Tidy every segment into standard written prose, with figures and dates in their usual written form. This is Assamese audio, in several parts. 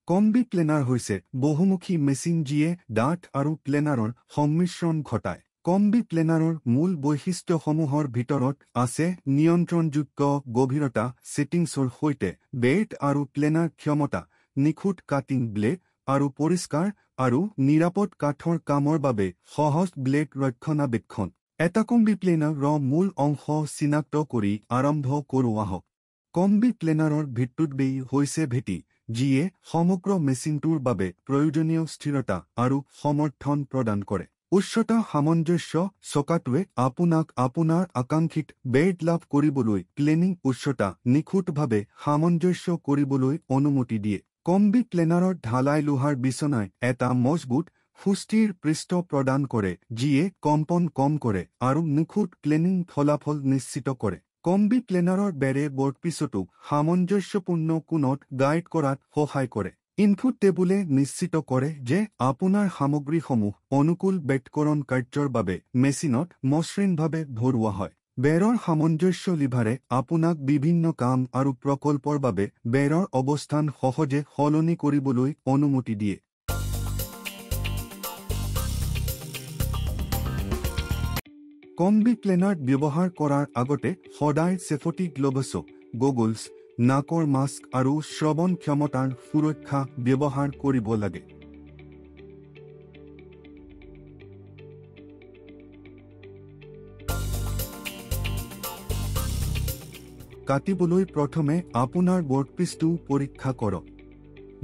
কম্বি প্লেনাৰ হৈছে বহুমুখী মেচিন যিয়ে ডাঠ আৰু প্লেনাৰৰ সংমিশ্ৰণ ঘটায়। কম্বি প্লেনাৰৰ মূল বৈশিষ্ট্যসমূহৰ ভিতৰত আছে নিয়ন্ত্ৰণযোগ্য গভীৰতা ছেটিংছৰ সৈতে বেট আৰু প্লেনাৰ ক্ষমতা, নিখুঁত কাটিং ব্লেড আৰু পৰিষ্কাৰ আৰু নিৰাপদ কাঠৰ কামৰ বাবে সহজ ব্লেড ৰক্ষণাবেক্ষণ। এটা কম্বি প্লেনাৰৰ মূল অংশ চিনাক্ত কৰি আৰম্ভ কৰোঁ আহক। কম্বি প্লেনাৰৰ ভিত্তিত হৈছে ভেটি, যিয়ে সমগ্ৰ মেচিনটোৰ বাবে প্ৰয়োজনীয় স্থিৰতা আৰু সমৰ্থন প্ৰদান কৰে। উচ্চতা সামঞ্জস্য চকাটোৱে আপোনাক আপোনাৰ আকাংক্ষিত বেড লাভ কৰিবলৈ প্লেনিং উচ্চতা নিখুঁতভাৱে সামঞ্জস্য কৰিবলৈ অনুমতি দিয়ে। কম্বি প্লেনাৰৰ ঢালাই লোহাৰ বিচনাই এটা মজবুত, সুস্থিৰ পৃষ্ঠ প্ৰদান কৰে যিয়ে কম্পন কম কৰে আৰু নিখুঁত প্লেনিং ফলাফল নিশ্চিত কৰে। কম্বি প্লেনাৰৰ বেৰে বৰ্ডপিছতো সামঞ্জস্যপূৰ্ণ কোণত গাইড কৰাত সহায় কৰে। ইনপুট টেবুলে নিশ্চিত কৰে যে আপোনাৰ সামগ্ৰীসমূহ অনুকূল বেটকৰণ কাৰ্যৰ বাবে মেচিনত মসৃণভাৱে ভৰোৱা হয়। বেৰৰ সামঞ্জস্য লিভাৰে আপোনাক বিভিন্ন কাম আৰু প্ৰকল্পৰ বাবে বেৰৰ অৱস্থান সহজে সলনি কৰিবলৈ অনুমতি দিয়ে। কম্বি প্লেনাৰ ব্যৱহাৰ কৰাৰ আগতে সদায় ছেফটি গ্লভছ, গগলছ, নাকৰ মাস্ক আৰু শ্ৰৱণ ক্ষমতাৰ সুৰক্ষা ব্যৱহাৰ কৰিব লাগে। কাটিবলৈ প্ৰথমে আপোনাৰ বৰ্ডপিছটো পৰীক্ষা কৰক।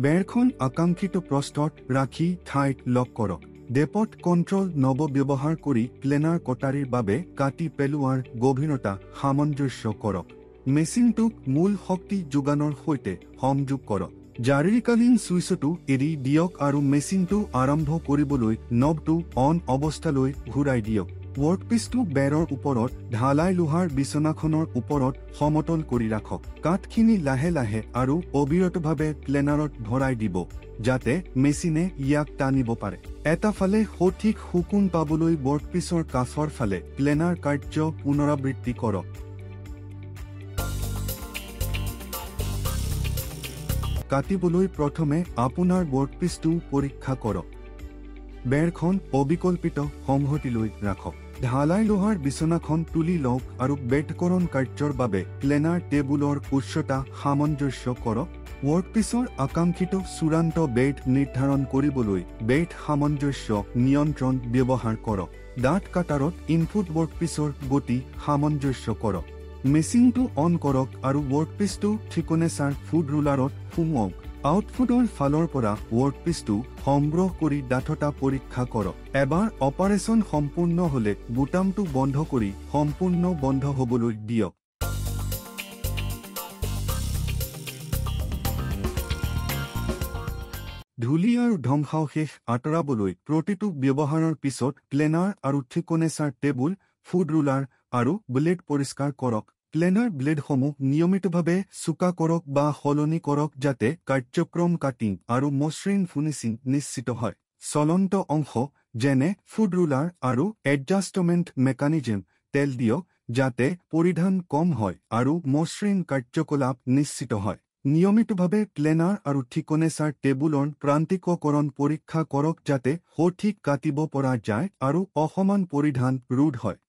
বেৰখন আকাংক্ষিত প্ৰস্থত ৰাখি ঠাইত লক কৰক। ডেপথ কণ্ট্ৰল নব ব্যৱহাৰ কৰি প্লেনাৰ কটাৰীৰ বাবে কাটি পেলোৱাৰ গভীৰতা সামঞ্জস্য কৰক। মেচিনটোক মূল শক্তি যোগানৰ সৈতে সংযোগ কৰক। জৰুৰীকালীন ছুইচটো এৰি দিয়ক আৰু মেচিনটো আৰম্ভ কৰিবলৈ নবটো অন অৱস্থালৈ ঘূৰাই দিয়ক। ৱৰ্কপিছটো বেৰৰ ওপৰত ঢালাই লোহাৰ বিচনাখনৰ ওপৰত সমতল কৰি ৰাখক। কাঠখিনি লাহে লাহে আৰু অবিৰতভাৱে প্লেনাৰত ভৰাই দিব, যাতে মেচিনে ইয়াক টানিব পাৰে। এটা ফালে সঠিক শুকুন পাবলৈ ৱৰ্কপিছৰ কাষৰ ফালে প্লেনাৰ কাৰ্য পুনৰাবৃত্তি কৰক। কাটিবলৈ প্ৰথমে আপোনাৰ ৱৰ্কপিছটো পৰীক্ষা কৰক। বেৰখন অবিকল্পিত সংহতিলৈ ৰাখক। ঢালাই লোহাৰ বিচনাখন তুলি লওক আৰু বেটকৰণ কাৰ্যৰ বাবে প্লেনাৰ টেবুলৰ উচ্চতা সামঞ্জস্য কৰক। ৱৰ্কপিছৰ আকাংক্ষিত চূড়ান্ত বেট নিৰ্ধাৰণ কৰিবলৈ বেট সামঞ্জস্য নিয়ন্ত্ৰণ ব্যৱহাৰ কৰক। ডাঠ কাটাৰত ইনপুট ৱৰ্কপিছৰ গতি সামঞ্জস্য কৰক। মেচিনটো অন কৰক আৰু ৱৰ্কপিছটো থিকনেচাৰ ফুড ৰুলাৰত সুমুৱাওক। আউটপুটৰ ফালৰ পৰা ৱৰ্কপিছটো সংগ্ৰহ কৰি ডাঠতা পৰীক্ষা কৰক। এবাৰ অপাৰেচন সম্পূৰ্ণ হ'লে বুটামটো বন্ধ কৰি সম্পূৰ্ণ বন্ধ হ'বলৈ দিয়ক। ধূলি আৰু ধ্বংসাৱশেষ আঁতৰাবলৈ প্ৰতিটো ব্যৱহাৰৰ পিছত প্লেনাৰ আৰু থিকনেচাৰ টেবুল, ফুড ৰুলাৰ আৰু ব্লেড পৰিষ্কাৰ কৰক। প্লেনাৰ ব্লেডসমূহ নিয়মিতভাৱে চোকা কৰক বা সলনি কৰক যাতে কাৰ্যক্ৰম কাটিং আৰু মসৃণ ফিনিচিং নিশ্চিত হয়। চলন্ত অংশ যেনে ফুড ৰুলাৰ আৰু এডজাষ্টমেণ্ট মেকানিজম তেল দিয়ক যাতে পৰিধান কম হয় আৰু মসৃণ কাৰ্যকলাপ নিশ্চিত হয়। নিয়মিতভাৱে প্লেনাৰ আৰু থিকনেচাৰ টেবুলৰ প্ৰান্তিককৰণ পৰীক্ষা কৰক যাতে সঠিক কাটিব পৰা যায় আৰু অসমান পৰিধান ৰোধ হয়।